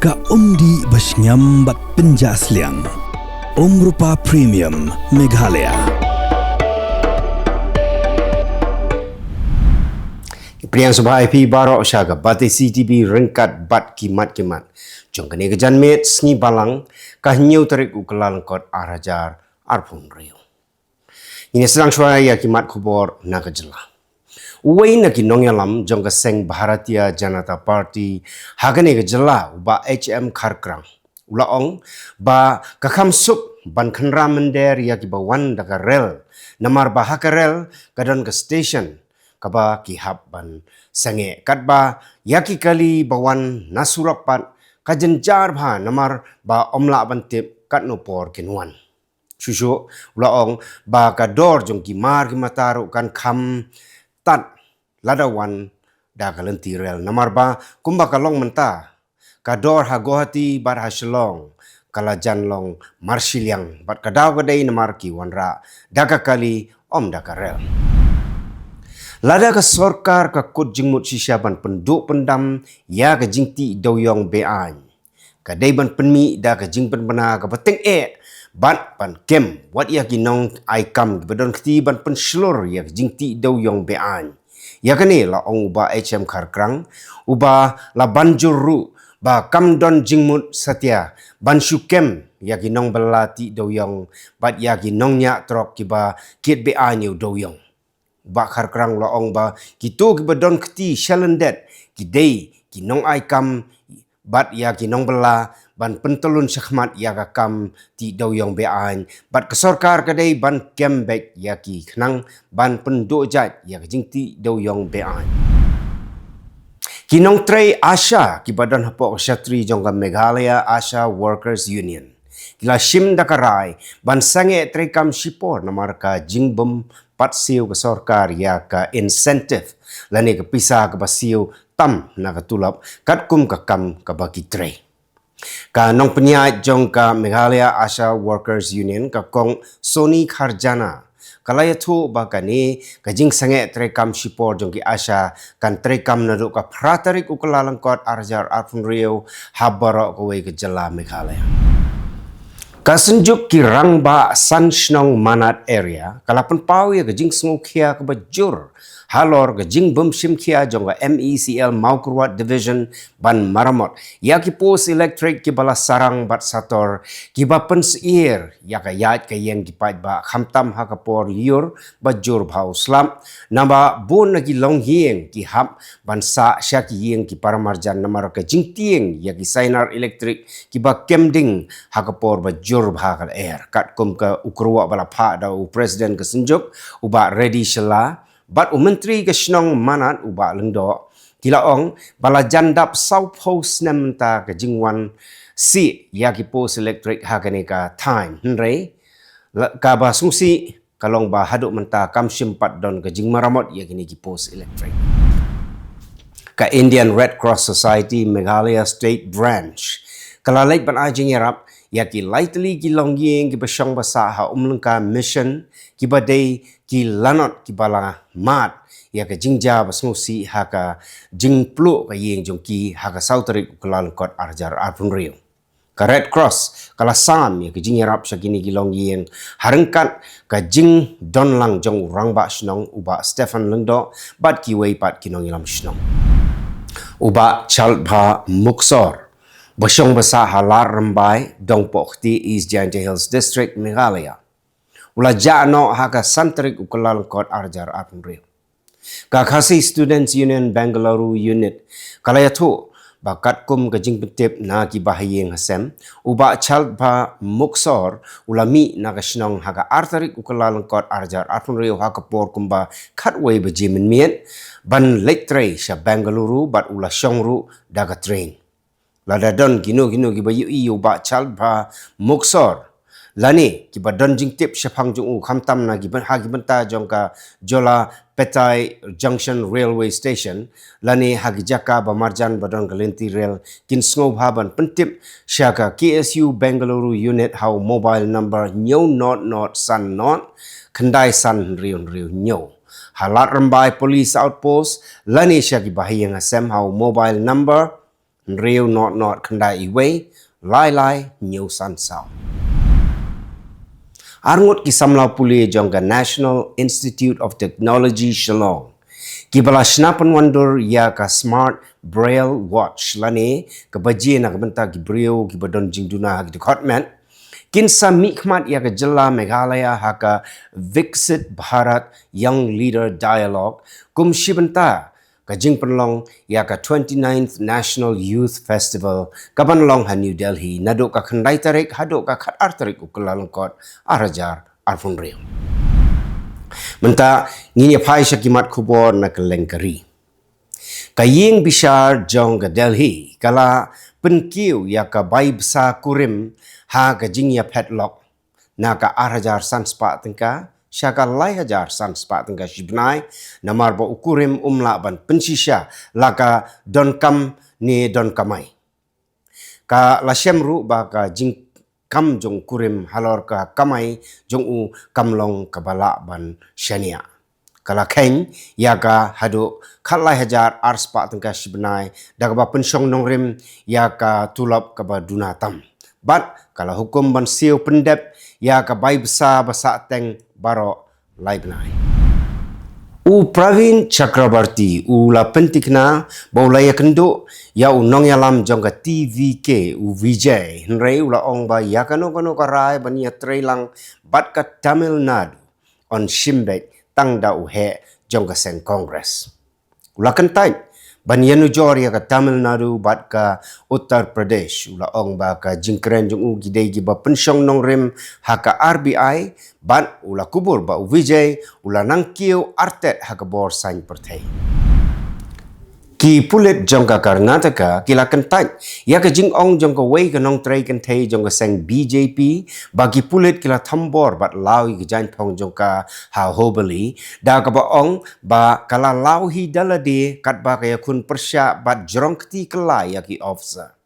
Ka umdi basnyam bat penjasliang. Rupa Premium Meghalaya. Priang subhai pi barok syaga bati CTB rengkat bat kimat-kimat. Jong kene kejan met sni balang kah nyau tarik ukelal kot arajar arpun riu. Ini sedang suaya kimat kubor nak kejelah. Uway na kinong yalam jong kaseng Bharatiya Janata Party hagane kejelah uba HM Kharkrang. Ulaong ba kakam sup ban khanra mender ya ki bawan daga rel namar bahaka rel kadon ke station kaba ki hab ban sange katba yaki kali bawan nasurapat kajenjar bha namar ba omla ban tip katnopor kinwan shushu ulaong ba kador jong ki mar ki mataru kan kham tat ladawan daga lenti rel namar ba kumba kalong menta kador hagohati bar haslong kalajan long marsilyang bat kadaw kadai namar ki wanra daga kali om daga rel. Lada ka sorkar ka kut jingmut sisyaban penduk pendam ya ka jingti doyong bean. Kadai ban penmi da ka jing penbena ka peteng bat pan kem wat ya kinong aikam bedon kti ban penslur ya ka jingti doyong bean. Ya kani la ong uba HM Kharkrang uba la banjuru ba kamdon jingmut satya ban syukem ya kinong belati doyong bat ya kinong nya trok kiba kit bean yu doyong. Ba Kharkrang laong ba kitu kibadon kti shalendet kidei kinong aikam bat ya kinong bela ban pentulun syahmat ya kakam ti doyong bean bat kesorkar kadai ban kembek ya ki khnang ban pendojat ya jingti doyong bean. Kinong tray Asha ki badan hapok syatri jongga Meghalaya Asha Workers Union. Kila shim dakarai ban sange tray kam shipor namar ka jingbom patsiu ke sorkar ya ka incentive lani ke pisah ke basiu tam na ka tulap katkum ka kam ka bagi tray. Ka nong penyat jong ka Meghalaya Asha Workers Union ka kong Soni Kharjana kalaya tu bakani kajing sange trekam shipor jong ki Asha kan trekam naduk ka pratarik ukelalangkot arjar arpun riu habarok kowe ke jela Meghalaya. Kasenjuk ki rangba sanshnong manat area kalapan pau ya kajing smokia ke bajur halor kajing bumshim kia jongga MECL Maukurwat Division ban maramot ya ki pos elektrik ki bala sarang bat sator ki ba penseir ya ka yat ka yang ki pat ba khamtam ha kapor liur bajur bhau slam namba bon ki longhieng ki hap ban sa sya ki yang ki paramarjan namar ka jingtieng ya ki sainar elektrik ki ba kemding ha kapor bajur bha ka air kat kum ka ukurwa bala pha da presiden ka senjuk uba ready shela bat menteri ke snong manat uba lengdo tilaong bala jandap sau post nemta ke jingwan si ya ki post elektrik hagane ka time henry ka ba sungsi kalong ba haduk menta kam simpat don ke jing maramot ya kini ki post elektrik ka Indian Red Cross Society Meghalaya State Branch kalalait ban ajing yarap ya ki lightly ki longyeng ki basyang basa ha umlengka mission ki badai ki lanot ki bala mat ya ka jingja basmusi ha ka jingplu ka yeng jongki ha ka sautarik kelal kot arjar arpun riu ka Red Cross kala sam ya ka jingyarap syakini ki longyeng harengkat ka jing donlang jong rangba snong uba Stefan lengdo bat ki wei pat kinong ilam snong uba chalbha muksor Basyong basa halar rembai dongpok ti East Jaintia Hills District Meghalaya. Ula jano haka santrik ukelal kot arjar arpun riu. Kakasi Students Union Bangalore Unit kalaya tu bakat kum kajing petip na ki bahayeng hasem uba chalba muksor ulami na kasnong haka artarik ukelal kot arjar arpun riu haka por kumba katway bejimin miet ban lektre sya Bangalore bat ula syongru daga train. Lada don gino ki bayu iyo ba chalba muksor lani ki ba don jing tip syapang jung khamtam na gi ban ha gi banta jong ka jola petai junction railway station lani ha gi jaka ba marjan badon galenti rail kin snow haban pentip syaka KSU Bangalore unit how mobile number nyo not san not khandai san riun nyo halat rembai police outpost lani syaki bahiyang asem how mobile number rêu nọt nọt khandai iwe lai lai nhiều san sao Arngut ki samlau puli jongga National Institute of Technology Shillong ki bala shnapan wandur ya ka smart braille watch lani ka baji na kabanta ki brio ki badon jingduna ki department kinsa mikmat ya ka jilla Meghalaya ha ka Viksit Bharat Young Leader Dialogue kum shibanta ka jingpanlong ya ka 29th National Youth Festival kabanlong ha New Delhi nado ka khandai tarik hado ka khatar tarik ukalalangkot arajar arfun rio Menta ngini phai shakimat khubor na kalengkari. Kaying bishar jong ka Delhi kala penkiu ya ka bai bsa kurim ha ka jingya padlock na ka 8,000 sanspa tengka syaka lai hajar sanspa tengka shibnai namar ba ukurim umla ban pensisha laka don kam ni don kamai. Ka lasyamru ba ka jing kam jong kurim halor ka kamai jong u kamlong kabala ban shania kala keng ya ka hadu khalai hajar arspa tengka shibnai dagaba pensyong nongrim ya ka tulap ka baduna tam bat kala hukum ban siu pendep ya ka bai besar basa teng baro lai benai U Pravin Chakrabarti u la pentikna baulaya kendo ya unong yalam jongga TVK u Vijay henrei ula ong ba ya kano karai bania trailang bat ka Tamil Nadu on shimbek tangda u he jongga sen Congress. Ula kentai bania nujor ya ka Tamil Nadu bat ka Uttar Pradesh ula ong ba ka jingkren jong u gidei giba pensyong nongrim ha ka RBI ban ula kubur ba u Vijay ula nangkiu artet ha ka bor sain pertai. Ki pulit jongka Karnataka kila kentai ya ka jing ong jongka wei ka nong trai kentai jongka seng BJP bagi pulit kila thambor bat lawi ka jain thong jongka ha Hubli da ka ba ong ba kala lawi dalade kat ba kaya kun persya bat jorong keti kala ya ki officer.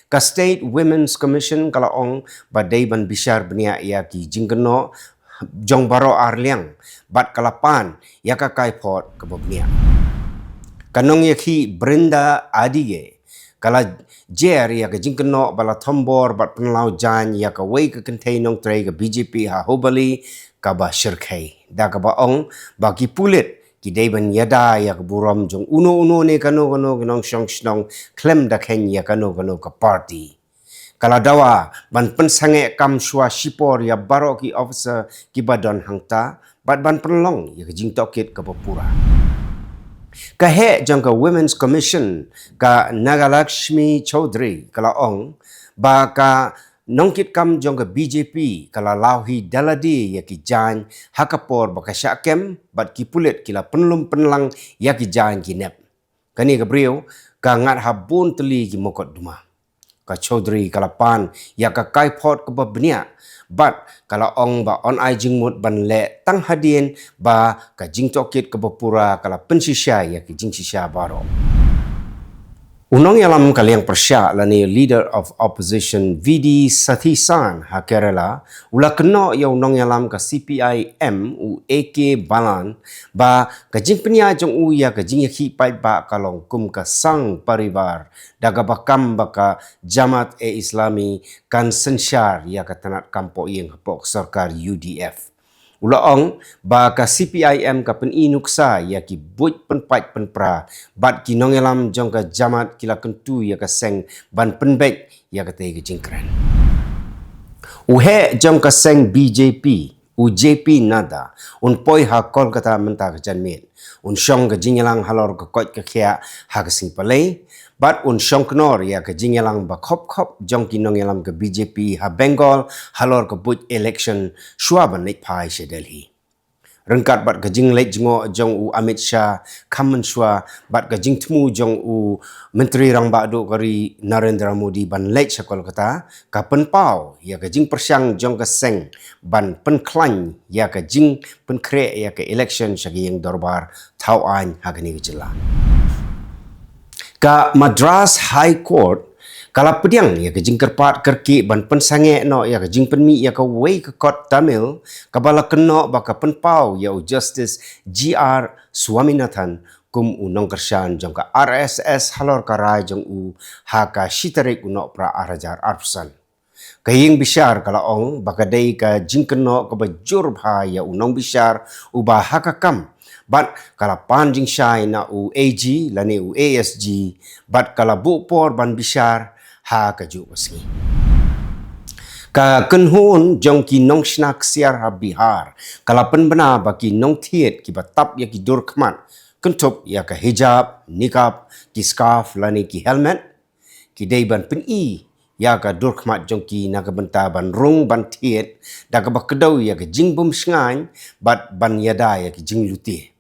Ka State Women's Commission kala ong ba daiban bishar benia ya ki jingkeno jong baro arliang bat kalapan ya ka kaipot ka bobnia. Kanong yakhi Brenda Adige kala jer ya ka jingkeno bala thombor bat penlau jan ya ka wei ka contain nong tray ka BJP ha Hubli ka ba shirkai da ka ba ong ba ki pulit ki daiban yada ya ka buram jong uno ne kano gnong shong shnong klem da khen ya kano ka party kala dawa ban pensange kam shwa shipor ya baro ki officer ki badon hangta bat ban penlong ya ka jingtokit ka papura ka he jangka Women's Commission ka Nagalakshmi Chaudhary kala ong ba ka nongkit kam jangka BJP kala lauhi daladi ya ki jan hakapor ba ka syakem bat ki pulit kila penlum penlang ya ki jan ki nep kani ka brio ka ngat habun teli ki mokot duma ka Chaudhary kala pan ya ka kaipot ka babnia bat kala ong ba on ai jingmut ban le tang hadien ba ka jingtokit ka bapura kala pensisya ya ki jingsisya baro unong yalam kaliang persya lani leader of opposition VD Sathisan ha Kerala ula keno ya unong yalam ka CPIM u AK Balan ba ka jingpenya jong u ya ka jinghi pai ba kalong kum ka sang parivar daga bakam baka Jamaat Islami kan sensyar ya ka tanat kampo yang hapok sarkar UDF ulaong ba ka CPIM ka peninuksa ya ki buj penpat penpra bat ki nongelam jong ka Jamaat kila kentu ya ka seng ban penbek ya ka te jingkran uhe jong ka seng BJP UJP nada un poi ha Kolkata menta ka janmit un shong ka jingelang halor ka kot ka khia ha ka sing palai bat un shong knor ya ka jingelang ba khop jong ki nongelam ka BJP ha Bengal halor ka buj election shwa ban nek phai she Delhi rengkat bat ka jinglek jingo jong u Amit Shah kamen shwa bat ka jingtmu jong u menteri rang ba do kari Narendra Modi ban lek sha Kolkata ka penpau ya ka jing persyang jong ka seng ban penklan ya ka jing penkre ya ka election shagi yang dorbar thau an ha ka ni jela ka Madras High Court kala pediang ya ke jing kerpat kerki ban pensange no ya ke jing penmi ya ke wei ke kot Tamil kabala keno baka penpau ya Justice GR Swaminathan kum unong kersan jong ka RSS halor karai jong ha ka shitarik unok pra arajar arpsan. Kaying bisyar kalaong bakadai ka jingkeno ka bajur bhaya unong bisyar ubah hakakam. Bat kala panjing syai na AG lani ASG bat kala bukpor ban bisyar ha ka ju paski. Ka kenhun jong ki nong snak siar ha Bihar kala penbena baki nong thiet ki batap ya ki dur khmat kentup ya ka hijab niqab ki scarf lani ki helmet ki dei ban pen ya ka dur khmat jong ki na ka benta ban rung ban thiet da ka bakedau ya ka jingbum sngai bat ban yada ya ki jing luti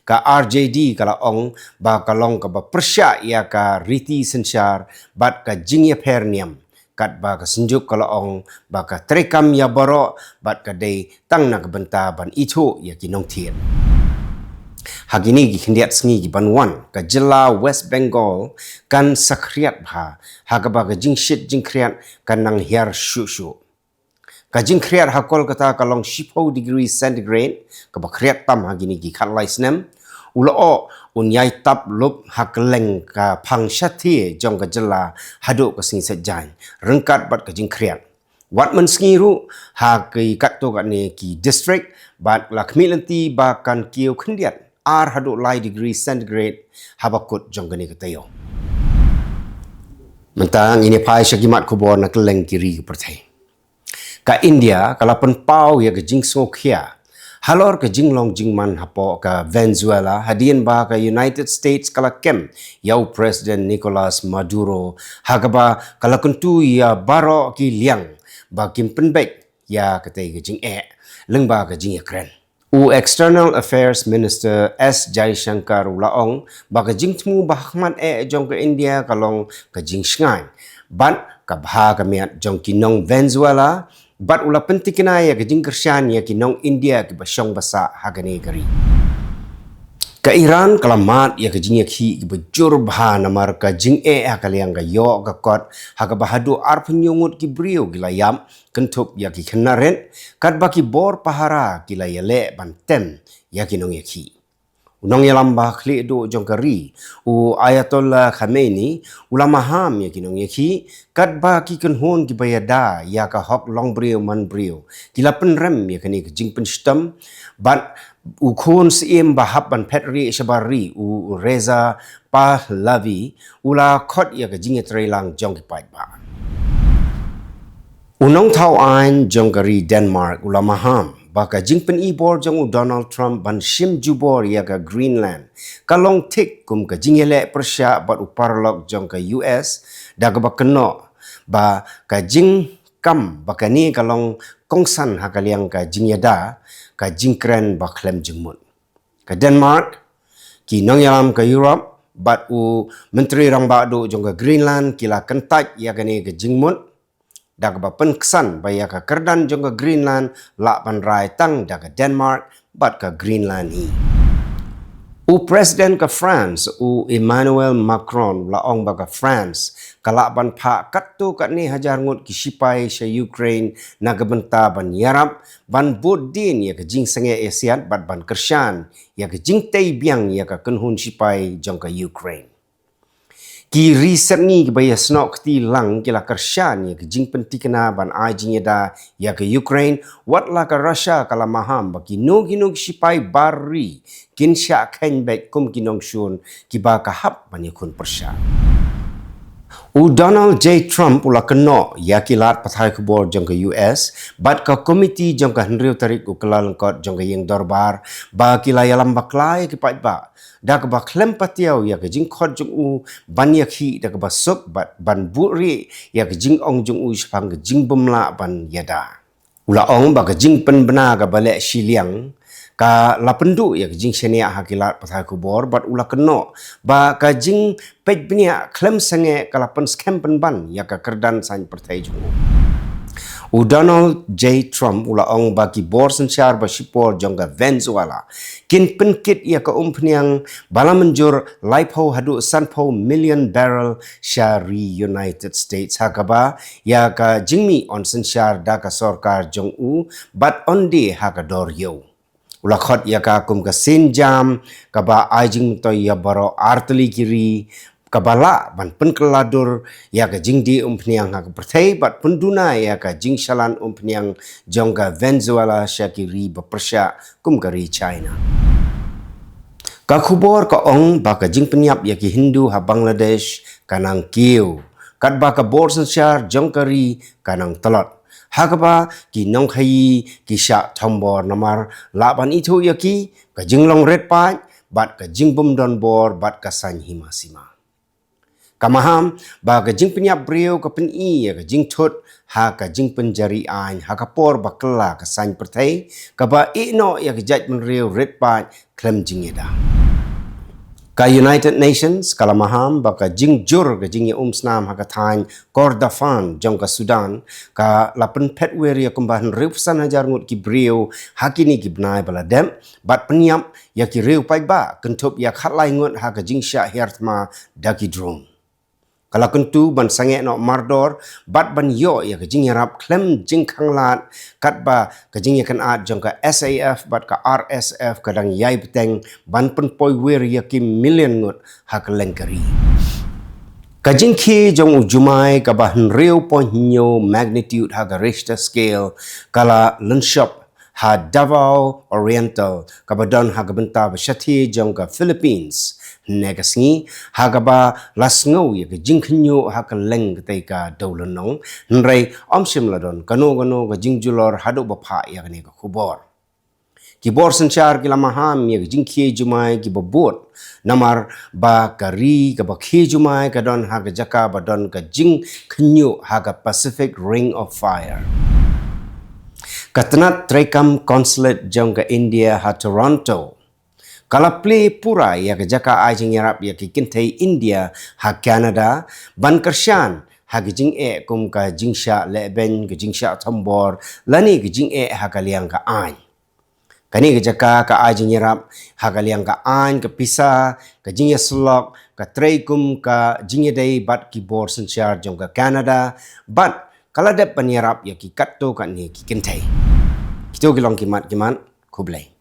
ka RJD kala ong ba kalong ka ba persya ya ka riti sensyar bat ka jing ya perniam kat ba ka senjuk kala ong ba ka trekam ya baro bat ka dei tang na ka benta ban itu ya ki nong thiet. Hagini ki khendiat sngi ki banwan ka jilla West Bengal kan sakriat bha hagaba ka jingshit jingkriat kan nang hiar shu ka jingkriat ha Kolkata kalong 10 degree centigrade ka ba kriat tam hagini ki khatlai snem ulao unyai tap lup hakeleng ka phang shathi jong ka jilla hadu ka sing sajai rengkat bat ka jingkriat wat men sngiru ha ki katto ka ne ki district bat lakmi lenti ba kan kiu khendiat ar hadu lai degree centigrade habakut jong gani katayo. Mentang ini pai syakimat kubor na keleng kiri ke pertai. Ka India kalapan pau ya ke jing sokhia. Halor ke jing long jing man hapo ka Venezuela hadian ba ka United States kala kem yau President Nicolas Maduro hagaba kala kuntu ya baro ki liang ba kim penbek ya katai ke jing leng ba ka jing Ukraine. External Affairs Minister S. Jaishankar ulaong baka jing tmu bahman jong ke India kalong ka jing shngai bat ka bha ka miat jong kinong Venezuela bat ula pentikina ya ka jing kersyan ya kinong India ki basyong basa hagane gari ka Iran kalamat ya ka jing yakhi ki bajur bha namar ka jing kaliang ka yo ka kot ha ka bahadu ar penyungut ki brio gilayam kentup ya ki kenaren kat baki bor pahara kila yale bantem ya ki nong yakhi unong yalam ba khli do jong kari Ayatollah Khamenei ulama ham ya ki nong yakhi kat baki kenhon ki bayada ya ka hok long brio man brio kila penrem ya kani ki jing penstem bat khon siem bahab ban petri shabari Reza Pahlavi ula khot ya ka jing trelang jong ki pai ba unong thau ain jong kari Denmark ulama ham baka jingpen ibor jong Donald Trump ban shim jubor ya ka Greenland kalong tik kum ka jingele persya bat uparlok jong ka US da ka bakeno ba ka jing kam baka ni kalong kongsan hakaliang ka jingyada ka jingkren baklem jengmut ka Denmark ki nong yalam ka Europe bat menteri rang ba do jong ka Greenland kila kentaj ya ka ni ka jingmut da ka penkesan baya ka kerdan jong ka Greenland la ban rai tang da ka Denmark bat ka Greenland hi President ka France Emmanuel Macron laong ba ka France kalaban pa katto kat ni hajar ngut ki sipai sa Ukraine nagbenta ban yarap ban bodin ya ka jing sange Asian bat ban kersyan ya ka jing tay biang ya ka kenhun sipai jong ka Ukraine ki riset ni baya snok ti lang kila kersyan ya ke jing pentikena ban ajing da ya ke Ukraine wat la ka Russia kala maham baki no ginog sipai bari kin sya khen bek kum kinong shun ki ba ka hap ban yakun persya Donald J. Trump ula keno ya kilat pathai kubor jong ke US bat ka komiti jong ka henriu tarik kelal kot jong ke yang dorbar ba kila yalam baklai ki pai ba da ka ba klem patiau ya ke jing khot jong ban yakhi da ka ba sok bat ban buri ya ke jing ong jong shpang ke jing bumla ban yada ula ong ba ka jing pen bena ka bale shiliang ka lapendu ya jing senia hakilat pathai kubor bat ula keno ba ka jing pej benia klem sange kalapan scam ban ya ka kerdan san pertai jung Donald J. Trump ula ong bagi bor sensyar ba sipor jong ka Venezuela kin penkit ya ka umpniang bala menjur laipo hadu sanpo million barrel syari United States hakaba ya ka jingmi on sensyar da ka sorkar jong bat onde ha ka dor yo Ulakot ya ka kum ka sinjam ka ba ajing to ya baro arteli kiri kabala ban penkeladur ya ka jingdi umpniang ha ka pertai bat penduna ya ka jingsalan umpniang jongga Venezuela syakiri bepersya kum kari China. Ka khubor ka ong ba ka jing penyap ya ki Hindu ha Bangladesh kanang kiu kat ba ka borsan syar jongkari kanang telot. Hakaba ki nong khai ki sha thombor namar laban itu yaki ka jinglong red pa bat ka jingbum don bor bat ka san hima sima kamaham ba ka jing penyap brio ka pen I ya ka jing thut ha ka jing penjari ain ha ka por bakla ka san pertai ka ba I no ya ka jaj men rio red pa klem jingeda ka United Nations kalamaham baka jingjur ka jing snam ha ka thain Kordofan jong ka Sudan ka lapen petwer ya kumbahan reusan hajar ngut ki brio hakini ki bnai baladem bat penyam ya ki reu pai ba kentup ya khatlai ngut ha ka jing sya hertma daki drone kalau kentu ban sange no mardor bat ban yo ya ka jing yarap klem jing khanglat kat ba ka jing ya kan at jong ka SAF bat ka RSF kadang yai peteng ban pen poi wer ya ki million ngut ha ka lengkari ka jing khi jong ujumai ka ba hnreu po nyo magnitude ha ka Richter scale kala lenshop ha Davao Oriental ka ba don ha ka benta ba shathi jong ka Philippines negasngi hagaba lasngau ya ke jingkhnyo ha ka leng te ka dawlanong nrei omsim ladon kano ga jingjulor hadu ba pha ya ne ka khubor ki bor sanchar ki lamaham ya jingkhie jumai ki babut namar ba kari ka ba khie jumai ka don ha ka jaka ba don ka jingkhnyo ha ka Pacific Ring of Fire katnat trekam consulate jong ka India ha Toronto Kala play pura ya ke jaka ajing yarap ya ke kintai India ha Canada ban kersyan ha ke jing kum ka jingsha leben ke jingsha tambor lani ke jing ha kaliang ka an kani ke jaka ka ajing yarap ha kaliang ka an ke pisa ke jing slok ka trei kum ka jing dei bat ki bor senchar jong ka Canada bat kala de panyarap ya ki katto ka ni ki kintai kito gilong kimat kublai